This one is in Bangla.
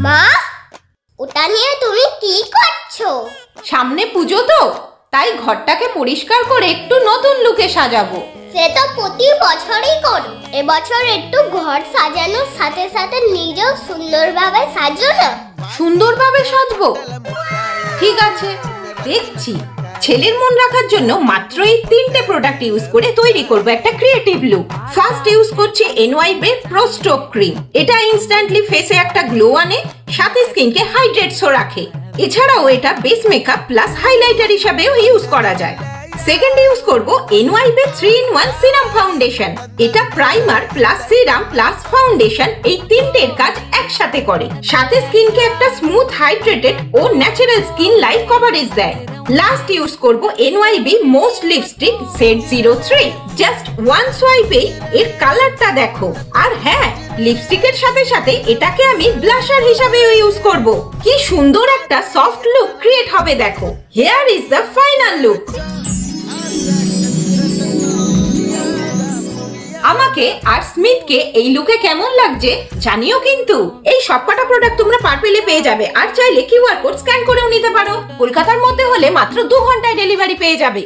মা, ওটা নিয়ে তুমি কি করছো? সামনে পুজো তো, তাই ঘরটাকে পরিষ্কার করে একটু নতুন লুকে সাজাবো। সে তো প্রতি বছরই করো, এবছর একটু ঘর সাজানোর সাথে সাথে নিজেও সুন্দরভাবে সাজো না। সুন্দরভাবে সাজবো? ঠিক আছে, দেখছি। ছেলের মন রাখার জন্য মাত্র এই 3টে প্রোডাক্ট ইউজ করে তৈরি করব একটা ক্রিয়েটিভ লুক। ফার্স্ট ইউজ করছি NYB প্রো স্ট্রোক ক্রিম। এটা ইনস্ট্যান্টলি ফেসে একটা গ্লো আনে, সাথে স্কিনকে হাইড্রেটসও রাখে। এছাড়াও এটা বেস মেকআপ প্লাস হাইলাইটার হিসাবেও ইউজ করা যায়। সেকেন্ড ইউজ করব NYB 3-in-1 সিরাম ফাউন্ডেশন। এটা primer plus serum plus foundation, এই তিনটের কাজ একসাথে করে। সাথে স্কিনকে একটা স্মুথ, হাইড্রেটেড ও ন্যাচারাল স্কিন লাইক কভারেজ দেয়। লাস্ট ইউজ করব NYB most lipstick set 03। Just one সোয়াইপে এর কালারটা দেখো। আর হ্যাঁ, লিপস্টিকের সাথে সাথে এটাকে আমি ব্লাশার হিসাবেও ইউজ করব। কি সুন্দর একটা সফট লুক ক্রিয়েট হবে দেখো। Here is the final look. আমাকে আর স্মিথকে এই লুকে কেমন লাগছে জানিও কিন্তু। এই সবকটা প্রোডাক্ট তোমরা পার্পেলে পেয়ে যাবে, আর চাইলে কিউআর কোড স্ক্যান করেও নিতে পারো। কলকাতার মধ্যে হলে মাত্র 2 ঘন্টায় ডেলিভারি পেয়ে যাবে।